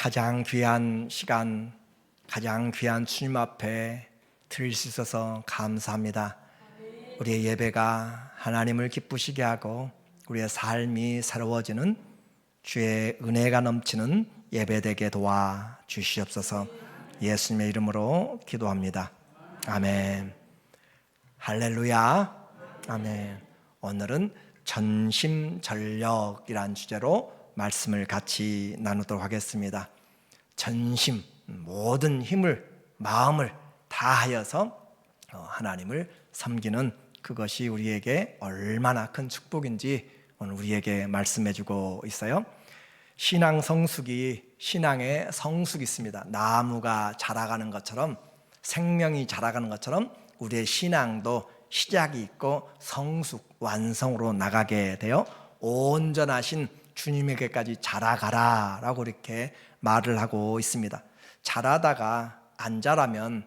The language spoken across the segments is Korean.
가장 귀한 시간, 가장 귀한 주님 앞에 드릴 수 있어서 감사합니다. 우리의 예배가 하나님을 기쁘시게 하고 우리의 삶이 새로워지는 주의 은혜가 넘치는 예배되게 도와 주시옵소서. 예수님의 이름으로 기도합니다. 아멘. 할렐루야. 아멘. 오늘은 전심전력이란 주제로 말씀을 같이 나누도록 하겠습니다. 전심, 모든 힘을, 마음을 다하여서 하나님을 섬기는 그것이 우리에게 얼마나 큰 축복인지 오늘 우리에게 말씀해 주고 있어요. 신앙 성숙이, 신앙의 성숙이 있습니다. 나무가 자라가는 것처럼, 생명이 자라가는 것처럼 우리의 신앙도 시작이 있고 성숙, 완성으로 나가게 되어 온전하신 주님에게까지 자라가라 라고 이렇게 말을 하고 있습니다. 자라다가 안 자라면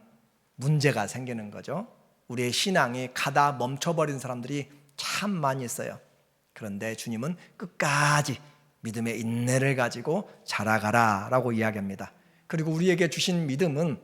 문제가 생기는 거죠. 우리의 신앙이 가다 멈춰버린 사람들이 참 많이 있어요. 그런데 주님은 끝까지 믿음의 인내를 가지고 자라가라 라고 이야기합니다. 그리고 우리에게 주신 믿음은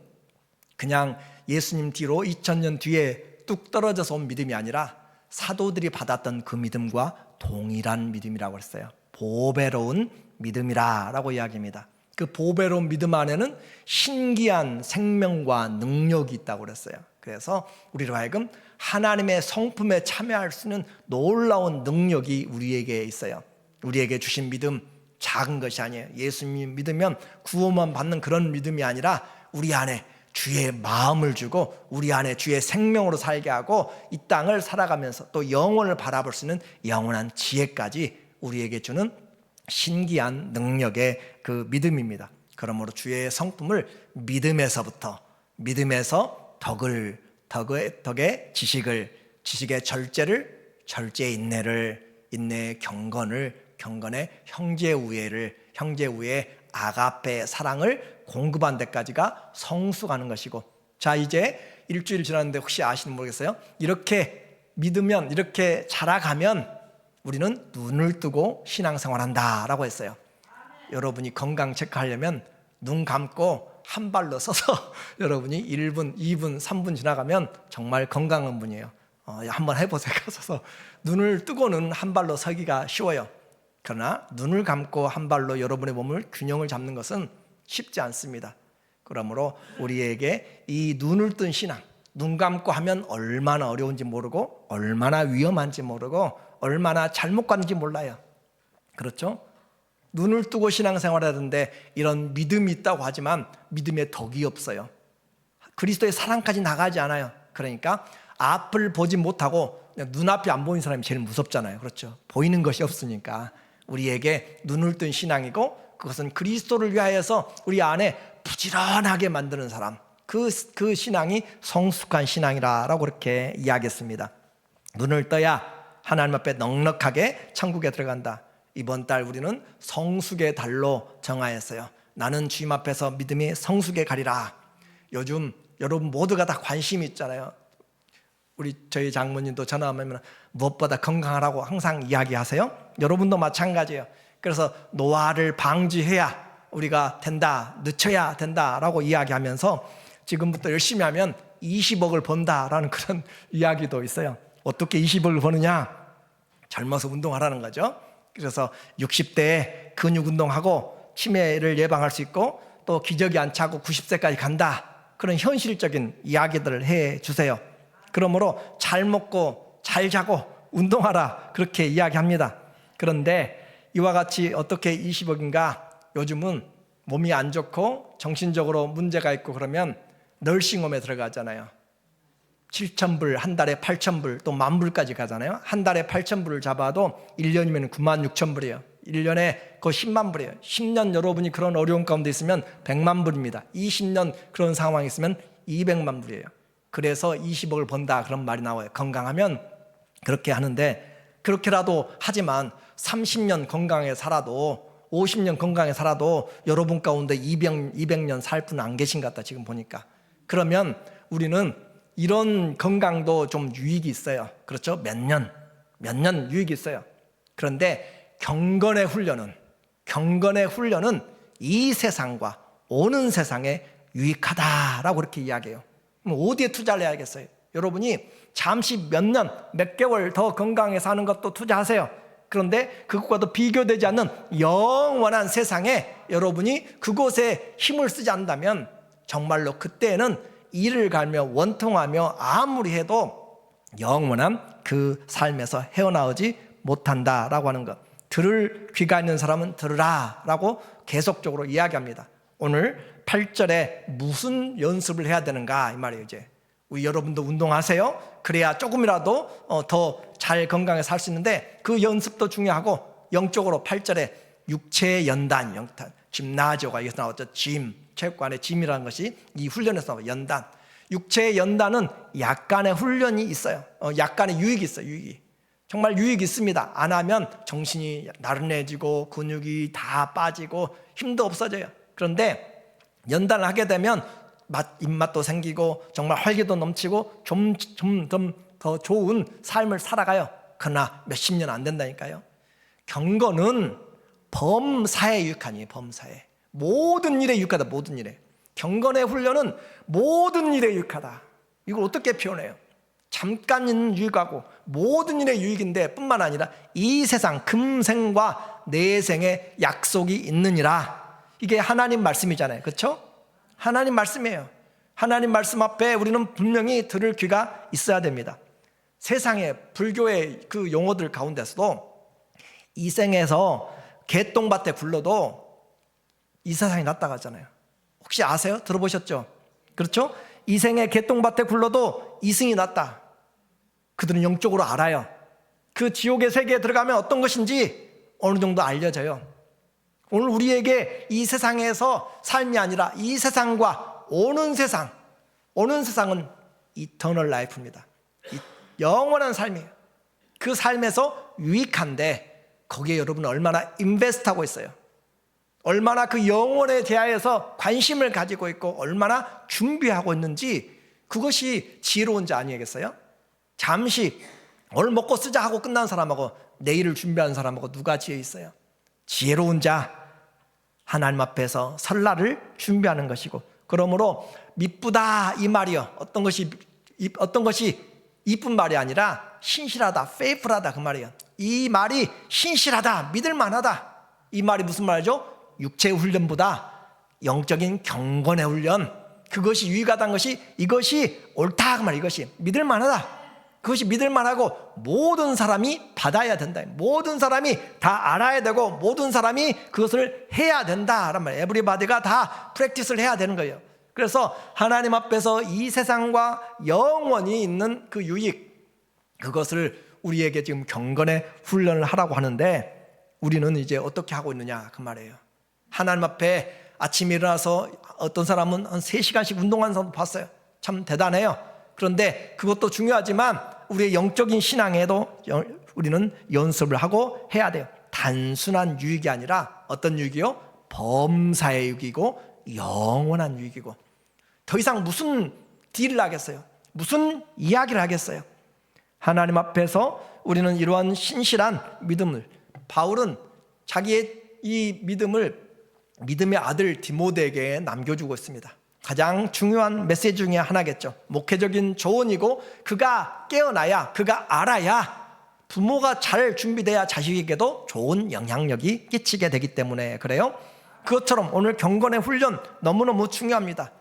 그냥 예수님 뒤로 2000년 뒤에 뚝 떨어져서 온 믿음이 아니라 사도들이 받았던 그 믿음과 동일한 믿음이라고 했어요. 보배로운 믿음이라 라고 이야기합니다. 그 보배로운 믿음 안에는 신기한 생명과 능력이 있다고 그랬어요. 그래서 우리로 하여금 하나님의 성품에 참여할 수 있는 놀라운 능력이 우리에게 있어요. 우리에게 주신 믿음 작은 것이 아니에요. 예수님 믿으면 구원만 받는 그런 믿음이 아니라 우리 안에 주의 마음을 주고 우리 안에 주의 생명으로 살게 하고 이 땅을 살아가면서 또 영혼을 바라볼 수 있는 영원한 지혜까지 우리에게 주는 신기한 능력의 그 믿음입니다. 그러므로 주의 성품을 믿음에서부터, 믿음에서 덕의 지식을, 지식의 절제를, 절제의 인내를, 인내의 경건의 형제 우애를, 형제 우애의 아가페 사랑을 공급한 데까지가 성숙하는 것이고, 자 이제 일주일 지났는데 혹시 아시는 모르겠어요? 이렇게 믿으면, 이렇게 자라가면 우리는 눈을 뜨고 신앙생활한다 라고 했어요. 여러분이 건강 체크하려면 눈 감고 한 발로 서서 여러분이 1분, 2분, 3분 지나가면 정말 건강한 분이에요. 한번 해보세요. 서서 눈을 뜨고는 한 발로 서기가 쉬워요. 그러나 눈을 감고 한 발로 여러분의 몸을 균형을 잡는 것은 쉽지 않습니다. 그러므로 우리에게 이 눈을 뜬 신앙, 눈 감고 하면 얼마나 어려운지 모르고 얼마나 위험한지 모르고 얼마나 잘못 가는지 몰라요. 그렇죠? 눈을 뜨고 신앙생활을 하는데 이런 믿음이 있다고 하지만 믿음의 덕이 없어요. 그리스도의 사랑까지 나가지 않아요. 그러니까 앞을 보지 못하고 눈앞이 안 보이는 사람이 제일 무섭잖아요. 그렇죠? 보이는 것이 없으니까 우리에게 눈을 뜬 신앙이고 그것은 그리스도를 위하여서 우리 안에 부지런하게 만드는 사람, 그 신앙이 성숙한 신앙이라고 그렇게 이야기했습니다. 눈을 떠야 하나님 앞에 넉넉하게 천국에 들어간다. 이번 달 우리는 성숙의 달로 정하였어요. 나는 주님 앞에서 믿음이 성숙에 가리라. 요즘 여러분 모두가 다 관심이 있잖아요. 저희 장모님도 전화하면 무엇보다 건강하라고 항상 이야기하세요. 여러분도 마찬가지예요. 그래서 노화를 방지해야 우리가 된다, 늦춰야 된다라고 이야기하면서 지금부터 열심히 하면 20억을 번다라는 그런 이야기도 있어요. 어떻게 20억을 버느냐? 젊어서 운동하라는 거죠. 그래서 60대에 근육 운동하고 치매를 예방할 수 있고 또 기저귀 안 차고 90세까지 간다. 그런 현실적인 이야기들을 해 주세요. 그러므로 잘 먹고 잘 자고 운동하라 그렇게 이야기합니다. 그런데 이와 같이 어떻게 20억인가? 요즘은 몸이 안 좋고 정신적으로 문제가 있고 그러면 널싱홈에 들어가잖아요. 7,000불, 한 달에 8,000불, 또 10,000불까지 가잖아요. 한 달에 8,000불을 잡아도 1년이면 96,000불이에요. 1년에 거의 10만 불이에요. 10년 여러분이 그런 어려운 가운데 있으면 100만 불입니다. 20년 그런 상황이 있으면 200만 불이에요. 그래서 20억을 번다 그런 말이 나와요. 건강하면 그렇게 하는데, 그렇게라도 하지만 30년 건강하게 살아도 50년 건강하게 살아도 여러분 가운데 200년 살 분은 안 계신 것 같다 지금 보니까. 그러면 우리는 이런 건강도 좀 유익이 있어요. 그렇죠? 몇 년 유익이 있어요. 그런데 경건의 훈련은 이 세상과 오는 세상에 유익하다라고 그렇게 이야기해요. 그럼 어디에 투자를 해야겠어요? 여러분이 잠시 몇 년, 몇 개월 더 건강하게 사는 것도 투자하세요. 그런데 그것과도 비교되지 않는 영원한 세상에 여러분이 그곳에 힘을 쓰지 않는다면 정말로 그때는 이를 갈며 원통하며 아무리 해도 영원한 그 삶에서 헤어나오지 못한다라고 하는 것. 들을 귀가 있는 사람은 들으라 라고 계속적으로 이야기합니다. 오늘 8절에 무슨 연습을 해야 되는가 이 말이에요. 이제 우리 여러분도 운동하세요. 그래야 조금이라도 더 잘 건강하게 살 수 있는데 그 연습도 중요하고 영적으로 8절에 육체의 연단, 짐나지오가 여기서 나왔죠. 체육관의 짐이라는 것이 이 훈련에서 나와요. 연단. 육체의 연단은 약간의 훈련이 있어요. 약간의 유익이 있어요. 유익이. 정말 유익이 있습니다. 안 하면 정신이 나른해지고 근육이 다 빠지고 힘도 없어져요. 그런데 연단을 하게 되면 입맛도 생기고 정말 활기도 넘치고 좀 더 좋은 삶을 살아가요. 그러나 몇십 년 안 된다니까요. 경건은 범사에 유익하니 범사에. 모든 일에 유익하다. 모든 일에. 경건의 훈련은 모든 일에 유익하다. 이걸 어떻게 표현해요? 잠깐 있는 유익하고 모든 일에 유익인데 뿐만 아니라 이 세상 금생과 내생에 약속이 있느니라. 이게 하나님 말씀이잖아요. 그렇죠? 하나님 말씀이에요. 하나님 말씀 앞에 우리는 분명히 들을 귀가 있어야 됩니다. 세상에 불교의 그 용어들 가운데서도 이 생에서 개똥밭에 굴러도 이 세상이 낫다고 하잖아요. 혹시 아세요? 들어보셨죠? 그렇죠? 이 생에 개똥밭에 굴러도 이승이 낫다. 그들은 영적으로 알아요. 그 지옥의 세계에 들어가면 어떤 것인지 어느 정도 알려져요. 오늘 우리에게 이 세상에서 삶이 아니라 이 세상과 오는 세상은 이터널 라이프입니다. 영원한 삶이에요. 그 삶에서 유익한데 거기에 여러분은 얼마나 인베스트하고 있어요. 얼마나 그 영혼에 대하여서 관심을 가지고 있고 얼마나 준비하고 있는지 그것이 지혜로운 자 아니겠어요? 잠시 오늘 먹고 쓰자 하고 끝난 사람하고 내일을 준비하는 사람하고 누가 지혜 있어요? 지혜로운 자, 하나님 앞에서 설날을 준비하는 것이고, 그러므로 미쁘다 이 말이요. 어떤 것이 이쁜 말이 아니라 신실하다, faithful하다 그 말이에요. 이 말이 신실하다, 믿을만하다. 이 말이 무슨 말이죠? 육체의 훈련보다 영적인 경건의 훈련, 그것이 유익하다는 것이 이것이 옳다 그 말, 이것이 믿을만하다. 그것이 믿을만하고 모든 사람이 받아야 된다. 모든 사람이 다 알아야 되고 모든 사람이 그것을 해야 된다란 말이에요. 에브리바디가 다 프랙티스를 해야 되는 거예요. 그래서 하나님 앞에서 이 세상과 영원히 있는 그 유익, 그것을 우리에게 지금 경건의 훈련을 하라고 하는데 우리는 이제 어떻게 하고 있느냐 그 말이에요. 하나님 앞에 아침에 일어나서 어떤 사람은 한 3시간씩 운동하는 사람도 봤어요. 참 대단해요. 그런데 그것도 중요하지만 우리의 영적인 신앙에도 우리는 연습을 하고 해야 돼요. 단순한 유익이 아니라 어떤 유익이요? 범사의 유익이고 영원한 유익이고. 더 이상 무슨 딜을 하겠어요? 무슨 이야기를 하겠어요? 하나님 앞에서 우리는 이러한 신실한 믿음을, 바울은 자기의 이 믿음의 아들 디모데에게 남겨주고 있습니다. 가장 중요한 메시지 중에 하나겠죠. 목회적인 조언이고 그가 깨어나야, 그가 알아야, 부모가 잘 준비돼야 자식에게도 좋은 영향력이 끼치게 되기 때문에 그래요. 그것처럼 오늘 경건의 훈련 너무너무 중요합니다.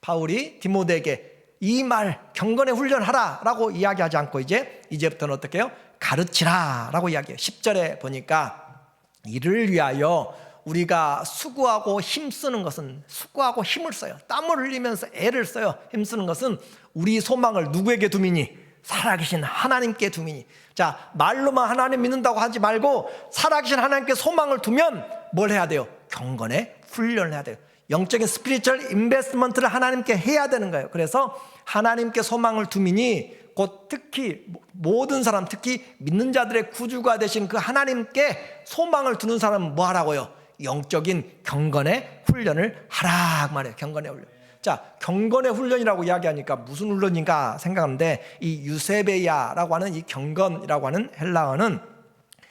바울이 디모데에게 이 말 경건의 훈련하라 라고 이야기하지 않고 이제부터는 어떻게 해요? 가르치라 라고 이야기해요. 10절에 보니까 이를 위하여 우리가 수고하고 힘쓰는 것은, 수고하고 힘을 써요. 땀을 흘리면서 애를 써요. 힘쓰는 것은 우리 소망을 누구에게 두미니? 살아계신 하나님께 두미니. 자, 말로만 하나님 믿는다고 하지 말고 살아계신 하나님께 소망을 두면 뭘 해야 돼요? 경건의 훈련을 해야 돼요. 영적인 스피리추얼 인베스트먼트를 하나님께 해야 되는 거예요. 그래서 하나님께 소망을 두미니, 곧 특히 모든 사람, 특히 믿는 자들의 구주가 되신 그 하나님께 소망을 두는 사람은 뭐 하라고요? 영적인 경건의 훈련을 하라 그 말이에요. 경건의 훈련. 자, 경건의 훈련이라고 이야기하니까 무슨 훈련인가 생각하는데, 이 유세베야라고 하는 이 경건이라고 하는 헬라어는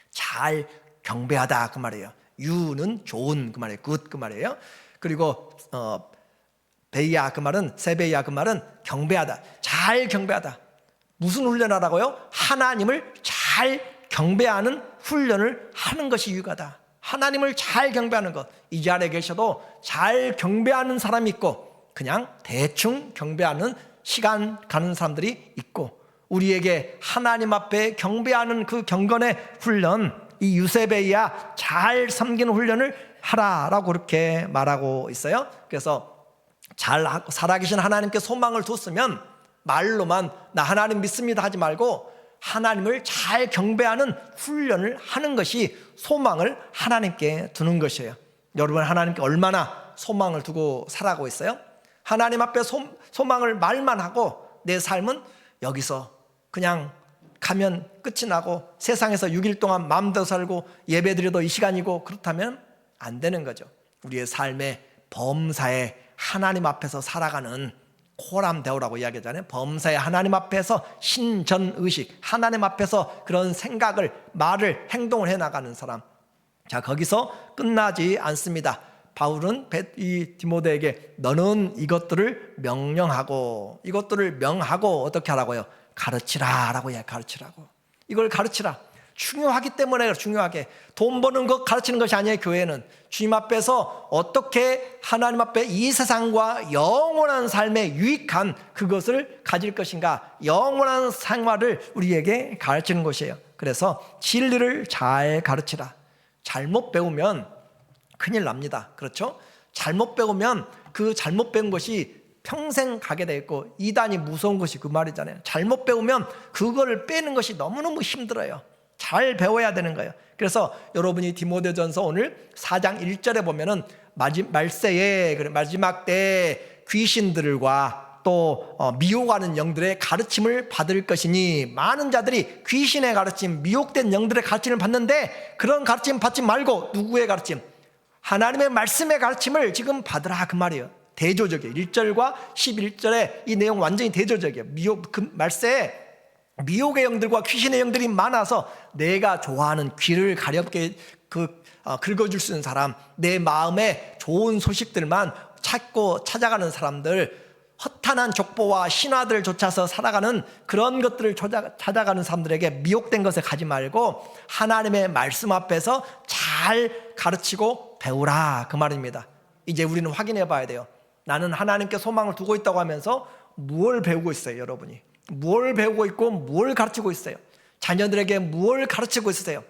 잘 경배하다 그 말이에요. 유는 좋은 그 말이에요. 굿 그 말이에요. 그리고 베이야 그 말은, 세베이야 그 말은 경배하다, 잘 경배하다. 무슨 훈련하라고요? 하나님을 잘 경배하는 훈련을 하는 것이 유익하다. 하나님을 잘 경배하는 것. 이 자리에 계셔도 잘 경배하는 사람이 있고 그냥 대충 경배하는 시간 가는 사람들이 있고, 우리에게 하나님 앞에 경배하는 그 경건의 훈련, 이 유세베이야 잘 섬기는 훈련을 하라라고 그렇게 말하고 있어요. 그래서 잘 살아계신 하나님께 소망을 뒀으면 말로만 나 하나님 믿습니다 하지 말고 하나님을 잘 경배하는 훈련을 하는 것이 소망을 하나님께 두는 것이에요. 여러분, 하나님께 얼마나 소망을 두고 살아가고 있어요? 하나님 앞에 소망을 말만 하고 내 삶은 여기서 그냥 가면 끝이 나고 세상에서 6일 동안 마음대로 살고 예배드려도 이 시간이고, 그렇다면 안 되는 거죠. 우리의 삶의 범사에 하나님 앞에서 살아가는 코람 데오라고 이야기하잖아요. 범사에 하나님 앞에서 신전의식, 하나님 앞에서 그런 생각을, 말을, 행동을 해나가는 사람. 자, 거기서 끝나지 않습니다. 바울은 이 디모데에게 너는 이것들을 명령하고, 이것들을 명하고 어떻게 하라고요? 가르치라라고 해요. 가르치라고. 이걸 가르치라. 중요하기 때문에 중요하게. 돈 버는 것 가르치는 것이 아니에요. 교회는 주님 앞에서 어떻게 하나님 앞에 이 세상과 영원한 삶에 유익한 그것을 가질 것인가, 영원한 생활을 우리에게 가르치는 것이에요. 그래서 진리를 잘 가르치라. 잘못 배우면 큰일 납니다. 그렇죠? 잘못 배우면 그 잘못 배운 것이 평생 가게 돼 있고, 이단이 무서운 것이 그 말이잖아요. 잘못 배우면 그거를 빼는 것이 너무너무 힘들어요. 잘 배워야 되는 거예요. 그래서 여러분이 디모데전서 오늘 4장 1절에 보면은 말세에, 마지막 때 귀신들과 또 미혹하는 영들의 가르침을 받을 것이니, 많은 자들이 귀신의 가르침, 미혹된 영들의 가르침을 받는데 그런 가르침 받지 말고 누구의 가르침? 하나님의 말씀의 가르침을 지금 받으라 그 말이에요. 대조적이에요. 1절과 11절에 이 내용 완전히 대조적이에요. 그 말세에 미혹의 영들과 귀신의 영들이 많아서 내가 좋아하는 귀를 가렵게 긁어줄 수 있는 사람, 내 마음에 좋은 소식들만 찾고 찾아가는 사람들, 허탄한 족보와 신화들을 쫓아서 살아가는 그런 것들을 찾아가는 사람들에게 미혹된 것에 가지 말고 하나님의 말씀 앞에서 잘 가르치고 배우라 그 말입니다. 이제 우리는 확인해 봐야 돼요. 나는 하나님께 소망을 두고 있다고 하면서 무엇을 배우고 있어요? 여러분이 뭘 배우고 있고 뭘 가르치고 있어요? 자녀들에게 뭘 가르치고 있으세요?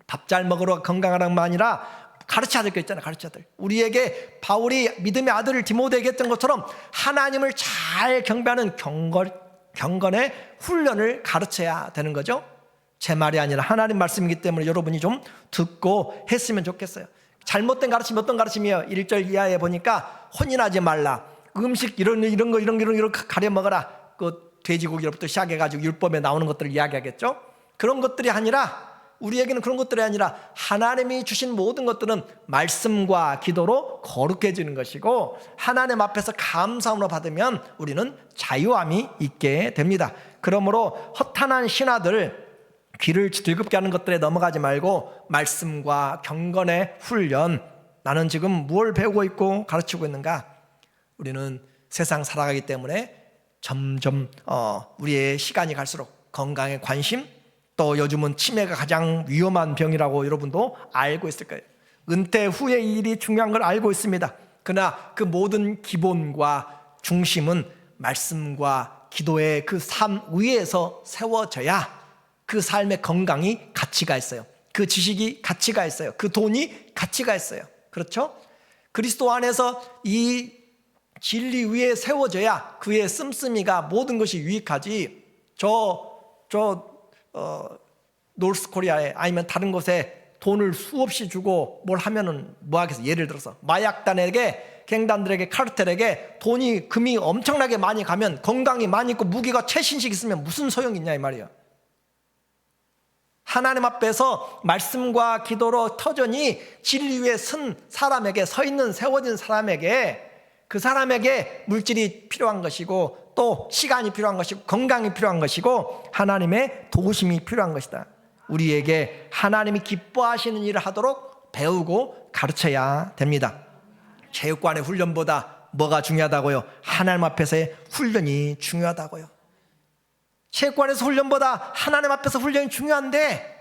밥 잘 먹으러 건강하라만 아니라 가르쳐야 될 거 있잖아요. 가르쳐야 될. 우리에게 바울이 믿음의 아들을 디모데에게 했던 것처럼 하나님을 잘 경배하는 경건의 훈련을 가르쳐야 되는 거죠. 제 말이 아니라 하나님 말씀이기 때문에 여러분이 좀 듣고 했으면 좋겠어요. 잘못된 가르침이 어떤 가르침이에요? 1절 이하에 보니까 혼인하지 말라, 음식 이런 거 가려 먹어라, 그 돼지고기로부터 시작해가지고 율법에 나오는 것들을 이야기하겠죠. 그런 것들이 아니라, 우리에게는 그런 것들이 아니라 하나님이 주신 모든 것들은 말씀과 기도로 거룩해지는 것이고, 하나님 앞에서 감사함으로 받으면 우리는 자유함이 있게 됩니다. 그러므로 허탄한 신화들, 귀를 즐겁게 하는 것들에 넘어가지 말고 말씀과 경건의 훈련, 나는 지금 무엇을 배우고 있고 가르치고 있는가? 우리는 세상 살아가기 때문에 점점 우리의 시간이 갈수록 건강에 관심, 또 요즘은 치매가 가장 위험한 병이라고 여러분도 알고 있을 거예요. 은퇴 후의 일이 중요한 걸 알고 있습니다. 그러나 그 모든 기본과 중심은 말씀과 기도의 그 삶 위에서 세워져야 그 삶의 건강이 가치가 있어요. 그 지식이 가치가 있어요. 그 돈이 가치가 있어요. 그렇죠? 그리스도 안에서 이 진리 위에 세워져야 그의 씀씀이가 모든 것이 유익하지. 노스코리아에 아니면 다른 곳에 돈을 수없이 주고 뭘 하면은 뭐 하겠어? 예를 들어서 마약단에게, 갱단들에게, 카르텔에게 금이 엄청나게 많이 가면, 건강이 많이 있고 무기가 최신식 있으면 무슨 소용이 있냐 이 말이에요. 하나님 앞에서 말씀과 기도로 터전이 진리 위에 선 사람에게, 서 있는 세워진 사람에게, 그 사람에게 물질이 필요한 것이고 또 시간이 필요한 것이고 건강이 필요한 것이고 하나님의 도우심이 필요한 것이다. 우리에게 하나님이 기뻐하시는 일을 하도록 배우고 가르쳐야 됩니다. 체육관의 훈련보다 뭐가 중요하다고요? 하나님 앞에서의 훈련이 중요하다고요. 체육관에서 훈련보다 하나님 앞에서 훈련이 중요한데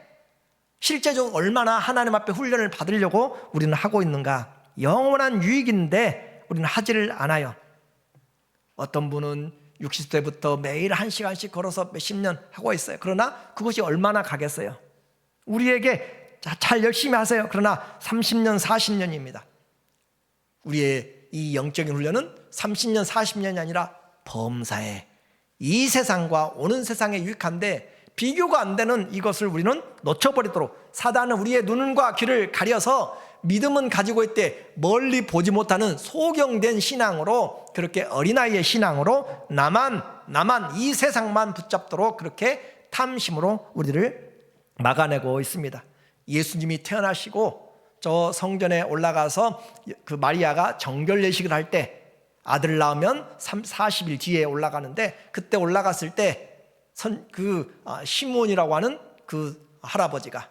실제적으로 얼마나 하나님 앞에 훈련을 받으려고 우리는 하고 있는가? 영원한 유익인데 우리는 하지를 않아요. 어떤 분은 60대부터 매일 1시간씩 걸어서 몇십 년 하고 있어요. 그러나 그것이 얼마나 가겠어요? 우리에게 잘 열심히 하세요. 그러나 30년, 40년입니다. 우리의 이 영적인 훈련은 30년, 40년이 아니라 범사에 이 세상과 오는 세상에 유익한데 비교가 안 되는 이것을 우리는 놓쳐버리도록 사단은 우리의 눈과 귀를 가려서 믿음은 가지고 있되 멀리 보지 못하는 소경된 신앙으로 그렇게 어린아이의 신앙으로 나만 이 세상만 붙잡도록 그렇게 탐심으로 우리를 막아내고 있습니다. 예수님이 태어나시고 저 성전에 올라가서 그 마리아가 정결 예식을 할 때 아들 낳으면 40일 뒤에 올라가는데 그때 올라갔을 때 시므온이라고 하는 그 할아버지가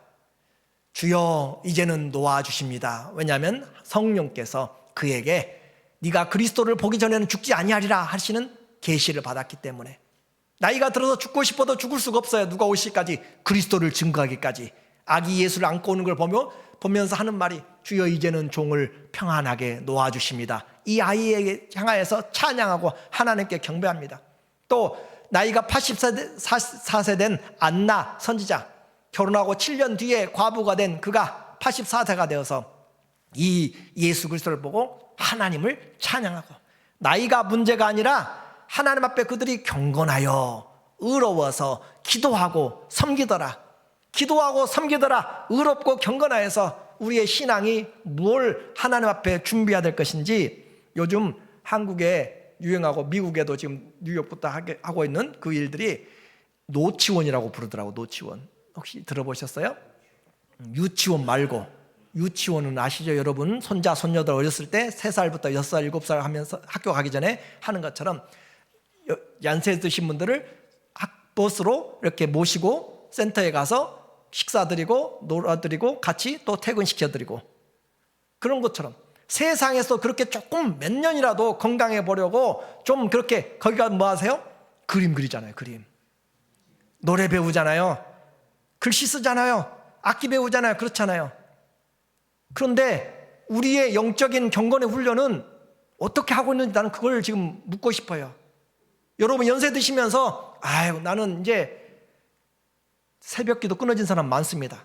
주여 이제는 놓아주십니다. 왜냐하면 성령께서 그에게 네가 그리스도를 보기 전에는 죽지 아니하리라 하시는 계시를 받았기 때문에 나이가 들어서 죽고 싶어도 죽을 수가 없어요. 누가 오실까지 그리스도를 증거하기까지 아기 예수를 안고 오는 걸 보면서 하는 말이 주여 이제는 종을 평안하게 놓아주십니다. 이 아이에게 향하여서 찬양하고 하나님께 경배합니다. 또 나이가 84세 된 안나 선지자 결혼하고 7년 뒤에 과부가 된 그가 84세가 되어서 이 예수 그리스도를 보고 하나님을 찬양하고 나이가 문제가 아니라 하나님 앞에 그들이 경건하여 의로워서 기도하고 섬기더라. 의롭고 경건하여서 우리의 신앙이 뭘 하나님 앞에 준비해야 될 것인지 요즘 한국에 유행하고 미국에도 지금 뉴욕부터 하고 있는 그 일들이 노치원이라고 부르더라고. 노치원 혹시 들어보셨어요? 유치원 말고 유치원은 아시죠 여러분? 손자 손녀들 어렸을 때 3살부터 6살 7살 하면서 학교 가기 전에 하는 것처럼 연세 드신 분들을 버스로 이렇게 모시고 센터에 가서 식사 드리고 놀아드리고 같이 또 퇴근시켜드리고 그런 것처럼 세상에서 그렇게 조금 몇 년이라도 건강해 보려고 좀 그렇게 거기가 뭐 하세요? 그림 그리잖아요. 그림 노래 배우잖아요. 글씨 쓰잖아요. 악기 배우잖아요. 그렇잖아요. 그런데 우리의 영적인 경건의 훈련은 어떻게 하고 있는지 나는 그걸 지금 묻고 싶어요. 여러분 연세 드시면서 아유 나는 이제 새벽기도 끊어진 사람 많습니다.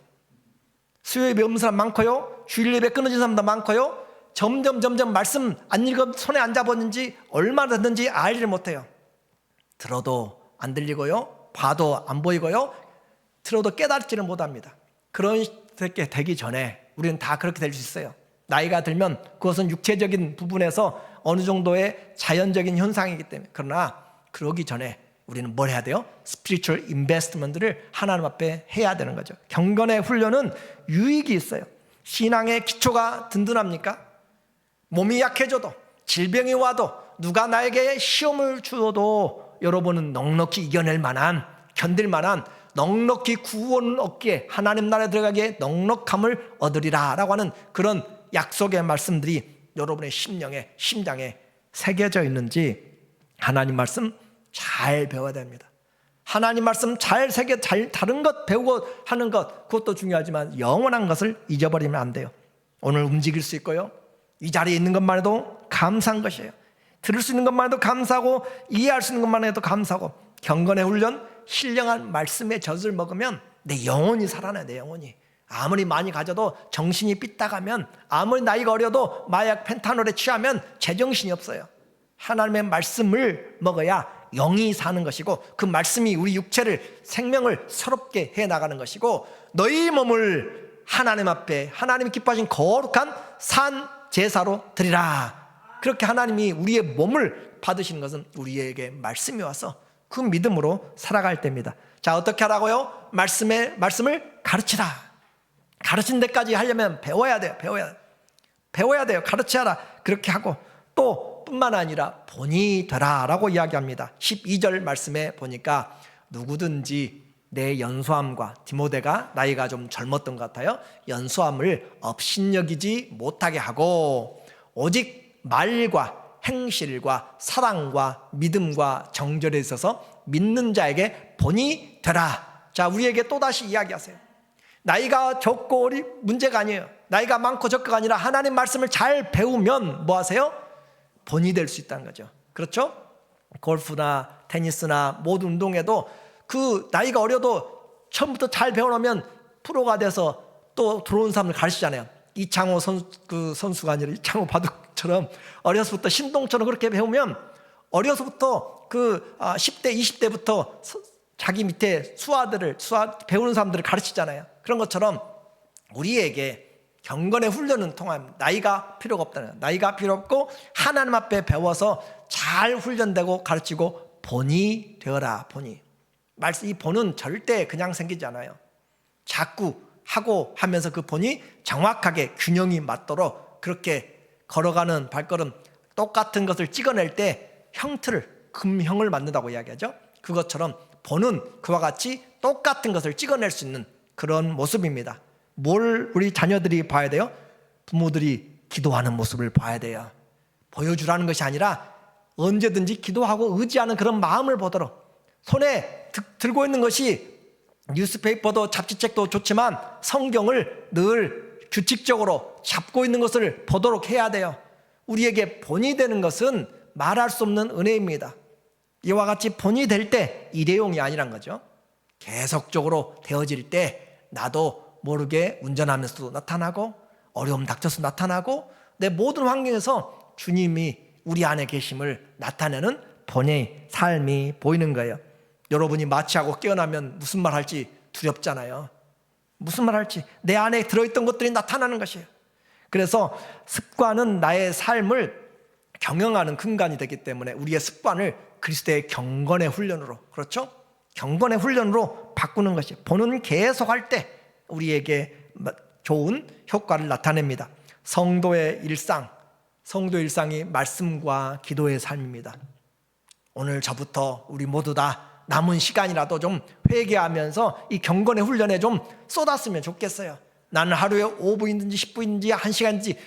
수요예배 없는 사람 많고요. 주일 예배 끊어진 사람도 많고요. 점점 말씀 안 읽어 손에 안 잡았는지 얼마나 됐는지 알지를 못해요. 들어도 안 들리고요. 봐도 안 보이고요. 들어도 깨닫지를 못합니다. 그렇게 되기 전에 우리는 다 그렇게 될 수 있어요. 나이가 들면 그것은 육체적인 부분에서 어느 정도의 자연적인 현상이기 때문에 그러나 그러기 전에 우리는 뭘 해야 돼요? 스피리추얼 인베스트먼트를 하나님 앞에 해야 되는 거죠. 경건의 훈련은 유익이 있어요. 신앙의 기초가 든든합니까? 몸이 약해져도 질병이 와도 누가 나에게 시험을 주어도 여러분은 넉넉히 이겨낼 만한 견딜 만한 넉넉히 구원 얻기에 하나님 나라에 들어가기에 넉넉함을 얻으리라 라고 하는 그런 약속의 말씀들이 여러분의 심장에 새겨져 있는지 하나님 말씀 잘 배워야 됩니다. 하나님 말씀 잘 다른 것 배우고 하는 것 그것도 중요하지만 영원한 것을 잊어버리면 안 돼요. 오늘 움직일 수 있고요. 이 자리에 있는 것만 해도 감사한 것이에요. 들을 수 있는 것만 해도 감사하고 이해할 수 있는 것만 해도 감사하고 경건의 훈련 신령한 말씀의 젖을 먹으면 내 영혼이 살아나요. 내 영혼이 아무리 많이 가져도 정신이 삐딱하면 아무리 나이가 어려도 마약 펜타놀에 취하면 제정신이 없어요. 하나님의 말씀을 먹어야 영이 사는 것이고 그 말씀이 우리 육체를 생명을 새롭게 해나가는 것이고 너희 몸을 하나님 앞에 하나님이 기뻐하신 거룩한 산 제사로 드리라. 그렇게 하나님이 우리의 몸을 받으시는 것은 우리에게 말씀이 와서 그 믿음으로 살아갈 때입니다. 자, 어떻게 하라고요? 말씀을 가르치라. 가르친 데까지 하려면 배워야 돼요. 가르쳐라. 그렇게 하고 또 뿐만 아니라 본이 되라 라고 이야기합니다. 12절 말씀에 보니까 누구든지 내 연소함과 디모데가 나이가 좀 젊었던 것 같아요. 연소함을 업신여기지 못하게 하고 오직 말과 행실과 사랑과 믿음과 정절에 있어서 믿는 자에게 본이 되라. 자, 우리에게 또다시 이야기하세요. 나이가 적고 어리 문제가 아니에요. 나이가 많고 적고가 아니라 하나님 말씀을 잘 배우면 뭐 하세요? 본이 될 수 있다는 거죠. 그렇죠? 골프나 테니스나 모든 운동에도 그 나이가 어려도 처음부터 잘 배워놓으면 프로가 돼서 또 들어온 사람을 가르치잖아요. 이창호 선수가 아니라 이창호 바둑처럼 어려서부터 신동처럼 그렇게 배우면 어려서부터 10대, 20대부터 자기 밑에 배우는 사람들을 가르치잖아요. 그런 것처럼 우리에게 경건의 훈련은 통합니다. 나이가 필요가 없다는 거예요. 나이가 필요 없고 하나님 앞에 배워서 잘 훈련되고 가르치고 본이 되어라. 본이. 이 본은 절대 그냥 생기지 않아요. 자꾸 하고 하면서 그 본이 정확하게 균형이 맞도록 그렇게 걸어가는 발걸음, 똑같은 것을 찍어낼 때 금형을 만든다고 이야기하죠. 그것처럼 본은 그와 같이 똑같은 것을 찍어낼 수 있는 그런 모습입니다. 뭘 우리 자녀들이 봐야 돼요? 부모들이 기도하는 모습을 봐야 돼요. 보여주라는 것이 아니라 언제든지 기도하고 의지하는 그런 마음을 보도록, 손에 들고 있는 것이 뉴스페이퍼도 잡지책도 좋지만 성경을 늘 규칙적으로 잡고 있는 것을 보도록 해야 돼요. 우리에게 본이 되는 것은 말할 수 없는 은혜입니다. 이와 같이 본이 될 때 일회용이 아니란 거죠. 계속적으로 되어질 때 나도 모르게 운전하면서도 나타나고 어려움 닥쳐서 나타나고 내 모든 환경에서 주님이 우리 안에 계심을 나타내는 본의 삶이 보이는 거예요. 여러분이 마취하고 깨어나면 무슨 말 할지 두렵잖아요. 무슨 말 할지 내 안에 들어있던 것들이 나타나는 것이에요. 그래서 습관은 나의 삶을 경영하는 근간이 되기 때문에 우리의 습관을 그리스도의 경건의 훈련으로, 그렇죠? 경건의 훈련으로 바꾸는 것이 본은 계속할 때 우리에게 좋은 효과를 나타냅니다. 성도의 일상이 말씀과 기도의 삶입니다. 오늘 저부터 우리 모두 다 남은 시간이라도 좀 회개하면서 이 경건의 훈련에 좀 쏟았으면 좋겠어요. 나는 하루에 5분이든지 10분이든지 1시간인지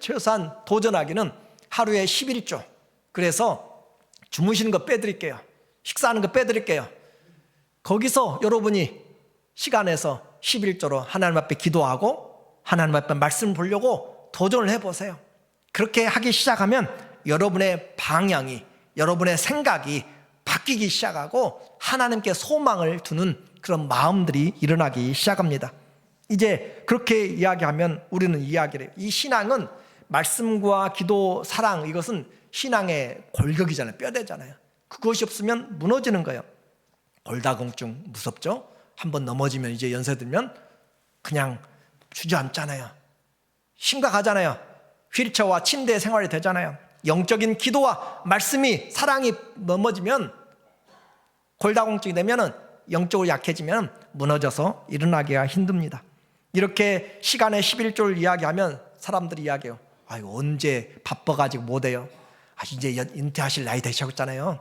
최소한 도전하기는 하루에 11조. 그래서 주무시는 거 빼드릴게요. 식사하는 거 빼드릴게요. 거기서 여러분이 시간에서 11조로 하나님 앞에 기도하고 하나님 앞에 말씀 보려고 도전을 해보세요. 그렇게 하기 시작하면 여러분의 방향이, 여러분의 생각이 바뀌기 시작하고 하나님께 소망을 두는 그런 마음들이 일어나기 시작합니다. 이제 그렇게 이야기하면 우리는 이야기를 해요. 이 신앙은 말씀과 기도, 사랑, 이것은 신앙의 골격이잖아요. 뼈대잖아요. 그것이 없으면 무너지는 거예요. 골다공증 무섭죠? 한번 넘어지면 이제 연세 들면 그냥 주저앉잖아요. 심각하잖아요. 휠체어와 침대 생활이 되잖아요. 영적인 기도와 말씀이, 사랑이 넘어지면, 골다공증이 되면, 영적으로 약해지면 무너져서 일어나기가 힘듭니다. 이렇게 시간의 11조를 이야기하면 사람들이 이야기해요. 아유, 언제 바빠가지고 못해요. 이제 은퇴하실 나이 되셨잖아요.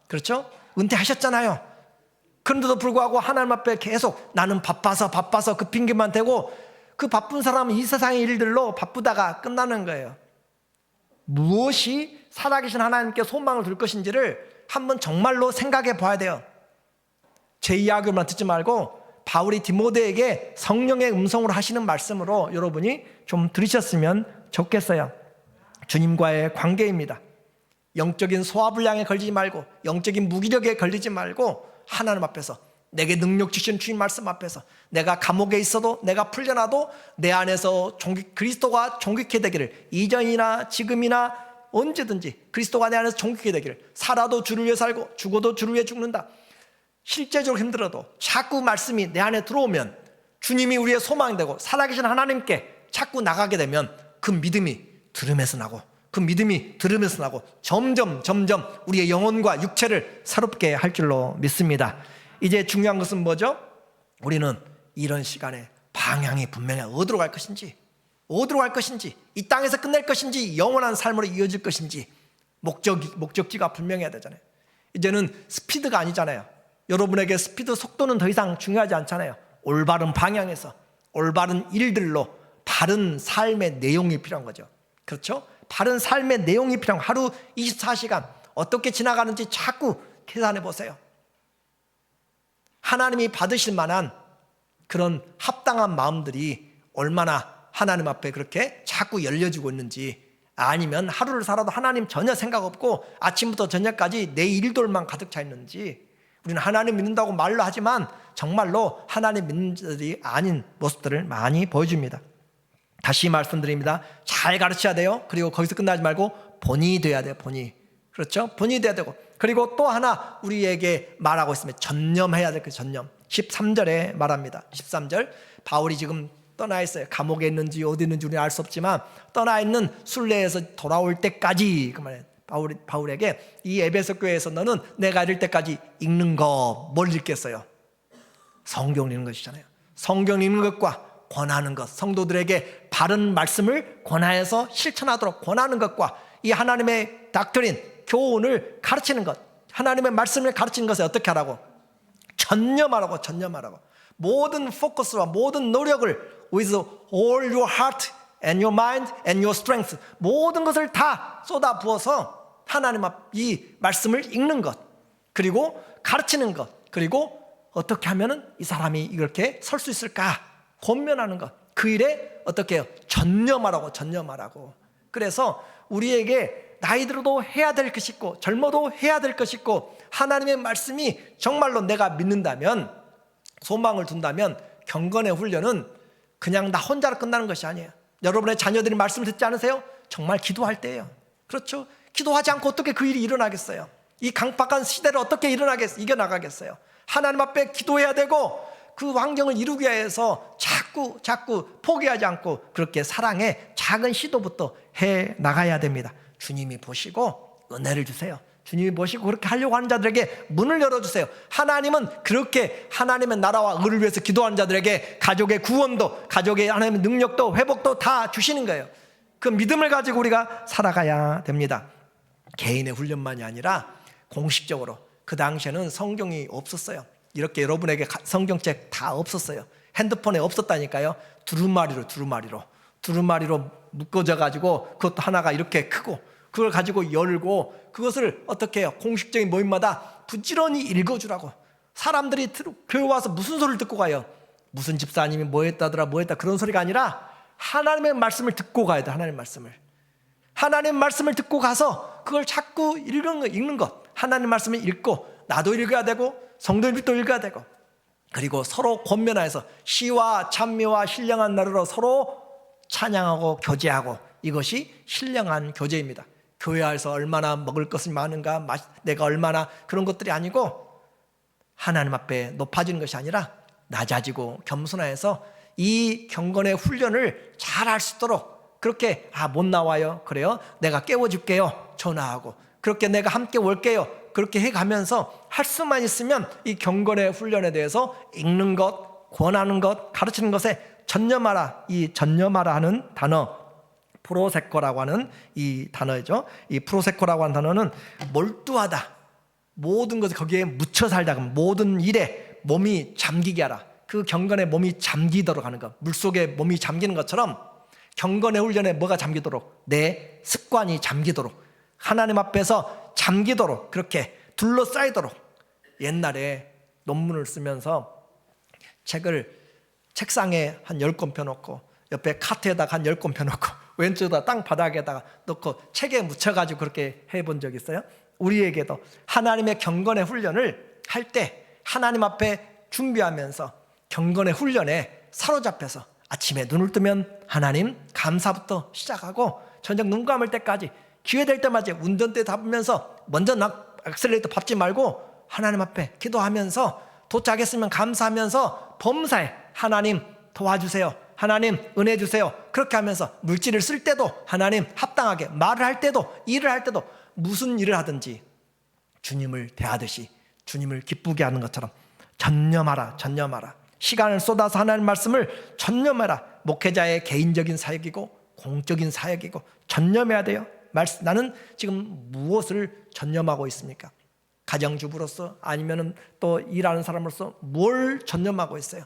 그렇죠? 은퇴하셨잖아요. 그런데도 불구하고 하나님 앞에 계속 나는 바빠서 그 핑계만 대고, 그 바쁜 사람은 이 세상의 일들로 바쁘다가 끝나는 거예요. 무엇이 살아계신 하나님께 소망을 둘 것인지를 한번 정말로 생각해 봐야 돼요. 제 이야기만 듣지 말고 바울이 디모데에게 성령의 음성으로 하시는 말씀으로 여러분이 좀 들으셨으면 좋겠어요. 주님과의 관계입니다. 영적인 소화불량에 걸리지 말고, 영적인 무기력에 걸리지 말고, 하나님 앞에서, 내게 능력 주신 주님 말씀 앞에서, 내가 감옥에 있어도, 내가 풀려나도 내 안에서 그리스도가 존귀케 되기를, 이전이나 지금이나 언제든지 그리스도가 내 안에서 존귀케 되기를, 살아도 주를 위해 살고 죽어도 주를 위해 죽는다. 실제적으로 힘들어도 자꾸 말씀이 내 안에 들어오면 주님이 우리의 소망이 되고 살아계신 하나님께 자꾸 나가게 되면 그 믿음이 들음에서 나고, 그 믿음이 들으면서 나고 점점 우리의 영혼과 육체를 새롭게 할 줄로 믿습니다. 이제 중요한 것은 뭐죠? 우리는 이런 시간에 방향이 분명히 어디로 갈 것인지, 이 땅에서 끝낼 것인지, 영원한 삶으로 이어질 것인지 목적지가 분명해야 되잖아요. 이제는 스피드가 아니잖아요. 여러분에게 스피드 속도는 더 이상 중요하지 않잖아요. 올바른 방향에서 올바른 일들로 바른 삶의 내용이 필요한 거죠. 그렇죠? 바른 삶의 내용이 필요한, 하루 24시간 어떻게 지나가는지 자꾸 계산해 보세요. 하나님이 받으실 만한 그런 합당한 마음들이 얼마나 하나님 앞에 그렇게 자꾸 열려지고 있는지, 아니면 하루를 살아도 하나님 전혀 생각 없고 아침부터 저녁까지 내 일들만 가득 차 있는지, 우리는 하나님 믿는다고 말로 하지만 정말로 하나님 믿는 자들이 아닌 모습들을 많이 보여줍니다. 다시 말씀드립니다. 잘 가르쳐야 돼요. 그리고 거기서 끝나지 말고 본이 돼야 돼요. 본이. 그렇죠? 본이 돼야 되고, 그리고 또 하나 우리에게 말하고 있으면 전념해야 될 그 전념. 13절에 말합니다. 13절, 바울이 지금 떠나 있어요. 감옥에 있는지 어디 있는지 우리는 알 수 없지만 떠나 있는 순례에서 돌아올 때까지, 그 말에 바울에게 이 에베소 교회에서 너는 내가 이를 때까지 읽는 거, 뭘 읽겠어요? 성경 읽는 것이잖아요. 성경 읽는 것과 권하는 것, 성도들에게 바른 말씀을 권하여서 실천하도록 권하는 것과 이 하나님의 닥트린, 교훈을 가르치는 것, 하나님의 말씀을 가르치는 것을 어떻게 하라고? 전념하라고. 전념하라고. 모든 포커스와 모든 노력을 with all your heart and your mind and your strength, 모든 것을 다 쏟아 부어서 하나님 앞 이 말씀을 읽는 것, 그리고 가르치는 것, 그리고 어떻게 하면은 이 사람이 이렇게 설 수 있을까 권면하는 것, 그 일에 어떻게 해요? 전념하라고. 전념하라고. 그래서 우리에게 나이 들어도 해야 될 것이 있고 젊어도 해야 될 것이 있고, 하나님의 말씀이 정말로 내가 믿는다면, 소망을 둔다면 경건의 훈련은 그냥 나 혼자로 끝나는 것이 아니에요. 여러분의 자녀들이 말씀을 듣지 않으세요? 정말 기도할 때예요. 그렇죠? 기도하지 않고 어떻게 그 일이 일어나겠어요? 이 강박한 시대를 어떻게 이겨나가겠어요? 하나님 앞에 기도해야 되고 그 환경을 이루기 위해서 자꾸 포기하지 않고 그렇게 사랑의 작은 시도부터 해 나가야 됩니다. 주님이 보시고 은혜를 주세요. 주님이 보시고 그렇게 하려고 하는 자들에게 문을 열어주세요. 하나님은 그렇게 하나님의 나라와 의를 위해서 기도하는 자들에게 가족의 구원도, 가족의 하나님의 능력도, 회복도 다 주시는 거예요. 그 믿음을 가지고 우리가 살아가야 됩니다. 개인의 훈련만이 아니라 공식적으로. 그 당시에는 성경이 없었어요. 이렇게 여러분에게 성경책 다 없었어요. 핸드폰에 없었다니까요. 두루마리로 묶어져 가지고, 그것도 하나가 이렇게 크고 그걸 가지고 열고 그것을 어떻게 해요? 공식적인 모임마다 부지런히 읽어주라고. 사람들이 교회 와서 무슨 소리를 듣고 가요? 무슨 집사님이 뭐 했다더라 그런 소리가 아니라 하나님의 말씀을 듣고 가야 돼. 하나님의 말씀을 듣고 가서 그걸 자꾸 읽는 것. 하나님 말씀을 읽고 나도 읽어야 되고 성도들도 읽어야 되고, 그리고 서로 권면하여서 시와 찬미와 신령한 나라로 서로 찬양하고 교제하고, 이것이 신령한 교제입니다. 교회에서 얼마나 먹을 것이 많은가, 내가 얼마나, 그런 것들이 아니고 하나님 앞에 높아지는 것이 아니라 낮아지고 겸손하여서 이 경건의 훈련을 잘 할 수 있도록, 그렇게 못 나와요, 그래요? 내가 깨워줄게요, 전화하고. 그렇게 내가 함께 올게요, 그렇게 해가면서 할 수만 있으면 이 경건의 훈련에 대해서 읽는 것, 권하는 것, 가르치는 것에 전념하라. 이 전념하라 하는 단어, 프로세코라고 하는 이 단어죠. 이 프로세코라고 하는 단어는 몰두하다, 모든 것을 거기에 묻혀 살다, 모든 일에 몸이 잠기게 하라. 그 경건에 몸이 잠기도록 하는 것, 물속에 몸이 잠기는 것처럼 경건의 훈련에 뭐가 잠기도록? 내 습관이 잠기도록, 하나님 앞에서 잠기도록, 그렇게 둘러싸이도록. 옛날에 논문을 쓰면서 책을 책상에 한 10권 펴놓고 옆에 카트에다가 한 10권 펴놓고 왼쪽에다 땅 바닥에다가 놓고 책에 묻혀가지고 그렇게 해본 적 있어요. 우리에게도 하나님의 경건의 훈련을 할 때 하나님 앞에 준비하면서 경건의 훈련에 사로잡혀서 아침에 눈을 뜨면 하나님 감사부터 시작하고 저녁 눈 감을 때까지 기회 될 때마다 운전대 잡으면서 먼저 액셀레이터 밟지 말고 하나님 앞에 기도하면서 도착했으면 감사하면서 범사에 하나님 도와주세요, 하나님 은혜 주세요, 그렇게 하면서 물질을 쓸 때도 하나님 합당하게, 말을 할 때도, 일을 할 때도, 무슨 일을 하든지 주님을 대하듯이 주님을 기쁘게 하는 것처럼 전념하라. 시간을 쏟아서 하나님 말씀을 전념하라. 목회자의 개인적인 사역이고 공적인 사역이고 전념해야 돼요. 나는 지금 무엇을 전념하고 있습니까? 가정주부로서 아니면은 또 일하는 사람으로서 뭘 전념하고 있어요?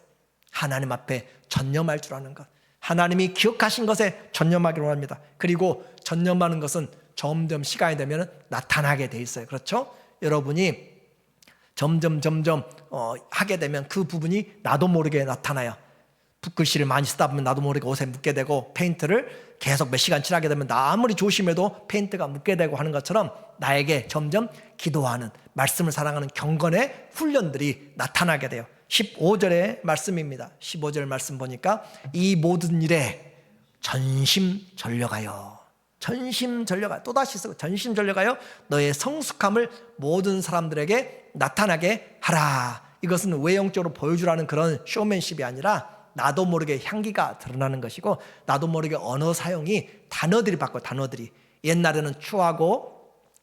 하나님 앞에 전념할 줄 아는 것, 하나님이 기억하신 것에 전념하기로 합니다. 그리고 전념하는 것은 점점 시간이 되면 나타나게 돼 있어요. 그렇죠? 여러분이 점점 하게 되면 그 부분이 나도 모르게 나타나요. 붓글씨를 많이 쓰다 보면 나도 모르게 옷에 묻게 되고, 페인트를 계속 몇 시간 칠하게 되면 나 아무리 조심해도 페인트가 묻게 되고 하는 것처럼 나에게 점점 기도하는, 말씀을 사랑하는 경건의 훈련들이 나타나게 돼요. 15절의 말씀입니다. 15절 말씀 보니까 이 모든 일에 전심전력하여, 전심전력하여, 또다시 쓰고 전심전력하여 너의 성숙함을 모든 사람들에게 나타나게 하라. 이것은 외형적으로 보여주라는 그런 쇼맨십이 아니라 나도 모르게 향기가 드러나는 것이고, 나도 모르게 언어 사용이 단어들이 바꿔요. 단어들이 옛날에는 추하고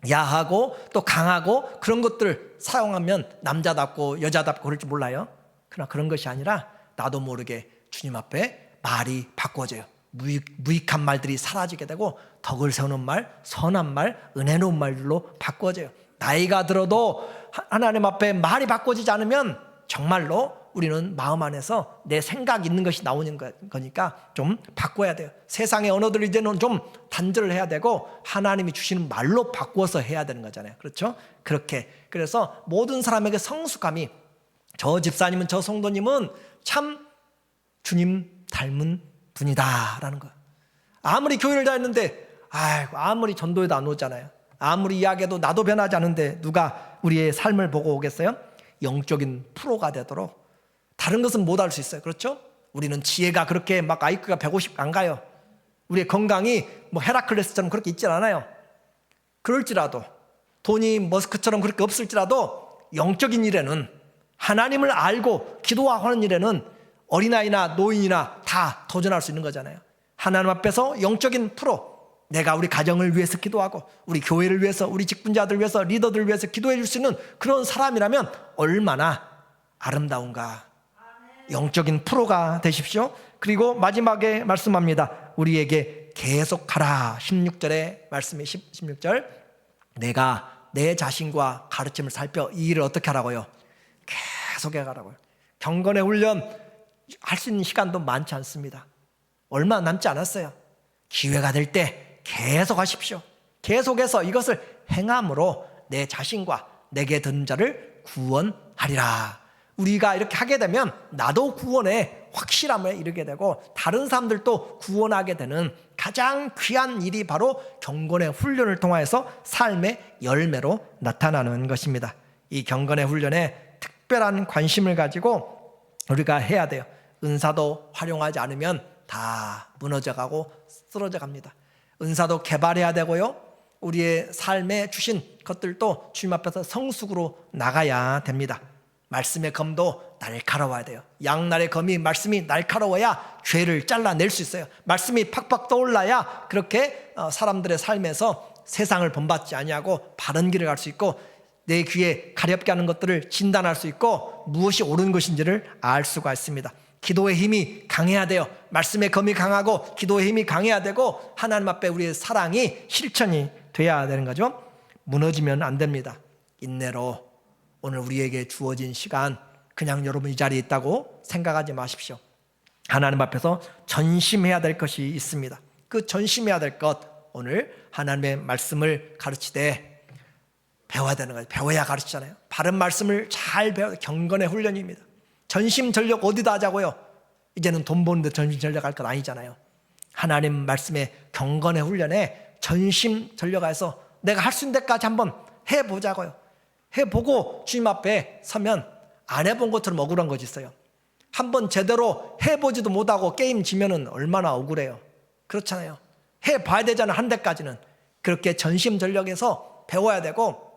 야하고 또 강하고 그런 것들을 사용하면 남자답고 여자답고 그럴 줄 몰라요. 그러나 그런 것이 아니라 나도 모르게 주님 앞에 말이 바꿔져요. 무익한 말들이 사라지게 되고 덕을 세우는 말, 선한 말, 은혜로운 말들로 바꿔져요. 나이가 들어도 하나님 앞에 말이 바꿔지지 않으면 정말로 우리는 마음 안에서 내 생각 있는 것이 나오는 거니까 좀 바꿔야 돼요. 세상의 언어들 이제는 좀 단절을 해야 되고 하나님이 주시는 말로 바꿔서 해야 되는 거잖아요. 그렇죠? 그렇게, 그래서 모든 사람에게 성숙함이, 저 집사님은, 저 성도님은 참 주님 닮은 분이다 라는 거예요. 아무리 교회를 다녔는데 아무리 전도에도 안 오잖아요. 아무리 이야기해도 나도 변하지 않은데 누가 우리의 삶을 보고 오겠어요? 영적인 프로가 되도록. 다른 것은 못 할 수 있어요. 그렇죠? 우리는 지혜가 그렇게 막 IQ가 150 안 가요. 우리의 건강이 뭐 헤라클레스처럼 그렇게 있질 않아요. 그럴지라도, 돈이 머스크처럼 그렇게 없을지라도 영적인 일에는, 하나님을 알고 기도하는 일에는 어린아이나 노인이나 다 도전할 수 있는 거잖아요. 하나님 앞에서 영적인 프로, 내가 우리 가정을 위해서 기도하고 우리 교회를 위해서, 우리 직분자들 위해서, 리더들 위해서 기도해 줄 수 있는 그런 사람이라면 얼마나 아름다운가. 영적인 프로가 되십시오. 그리고 마지막에 말씀합니다. 우리에게 계속하라. 16절의 말씀이 16절. 내가 내 자신과 가르침을 살펴 이 일을 어떻게 하라고요? 계속해 가라고요. 경건의 훈련 할 수 있는 시간도 많지 않습니다. 얼마 남지 않았어요. 기회가 될 때 계속 하십시오. 계속해서 이것을 행함으로 내 자신과 내게 듣는 자를 구원하리라. 우리가 이렇게 하게 되면 나도 구원에 확실함을 이루게 되고 다른 사람들도 구원하게 되는 가장 귀한 일이 바로 경건의 훈련을 통하여서 삶의 열매로 나타나는 것입니다. 이 경건의 훈련에 특별한 관심을 가지고 우리가 해야 돼요. 은사도 활용하지 않으면 다 무너져가고 쓰러져 갑니다. 은사도 개발해야 되고요. 우리의 삶에 주신 것들도 주님 앞에서 성숙으로 나가야 됩니다. 말씀의 검도 날카로워야 돼요. 양날의 검이, 말씀이 날카로워야 죄를 잘라낼 수 있어요. 말씀이 팍팍 떠올라야 그렇게 사람들의 삶에서 세상을 본받지 아니하고 바른 길을 갈 수 있고 내 귀에 가렵게 하는 것들을 진단할 수 있고 무엇이 옳은 것인지를 알 수가 있습니다. 기도의 힘이 강해야 돼요. 말씀의 검이 강하고 기도의 힘이 강해야 되고 하나님 앞에 우리의 사랑이 실천이 돼야 되는 거죠. 무너지면 안 됩니다. 인내로 오늘 우리에게 주어진 시간 그냥 여러분 이 자리에 있다고 생각하지 마십시오. 하나님 앞에서 전심해야 될 것이 있습니다. 그 전심해야 될 것, 오늘 하나님의 말씀을 가르치되 배워야 되는 거예요. 배워야 가르치잖아요. 바른 말씀을 잘 배워, 경건의 훈련입니다. 전심전력 어디다 하자고요? 이제는 돈 버는데 전심전력 할 건 아니잖아요. 하나님 말씀의 경건의 훈련에 전심전력해서 내가 할 수 있는 데까지 한번 해보자고요. 해보고 주님 앞에 서면 안 해본 것처럼 억울한 것이 있어요. 한번 제대로 해보지도 못하고 게임 지면은 얼마나 억울해요. 그렇잖아요. 해봐야 되잖아요. 한 데까지는. 그렇게 전심전력해서 배워야 되고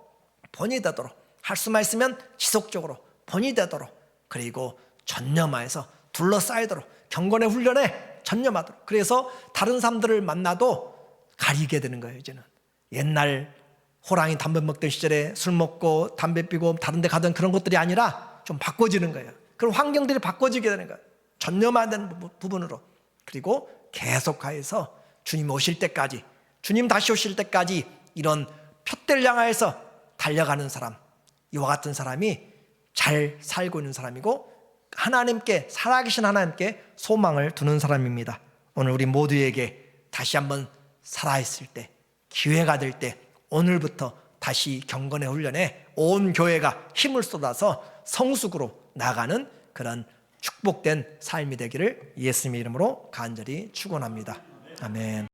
본이 되도록, 할 수만 있으면 지속적으로 본이 되도록, 그리고 전념하여서 둘러싸이도록, 경건의 훈련에 전념하도록. 그래서 다른 사람들을 만나도 가리게 되는 거예요. 이제는 옛날 호랑이 담배 먹던 시절에 술 먹고 담배 피고 다른 데 가던 그런 것들이 아니라 좀 바꿔지는 거예요. 그럼 환경들이 바꿔지게 되는 거예요. 전념해야 되는 부분으로. 그리고 계속하여서 주님 오실 때까지, 주님 다시 오실 때까지 이런 표대를 향하여서 달려가는 사람, 이와 같은 사람이 잘 살고 있는 사람이고 하나님께, 살아계신 하나님께 소망을 두는 사람입니다. 오늘 우리 모두에게 다시 한번 살아있을 때, 기회가 될 때 오늘부터 다시 경건의 훈련에 온 교회가 힘을 쏟아서 성숙으로 나가는 그런 축복된 삶이 되기를 예수님의 이름으로 간절히 축원합니다. 아멘.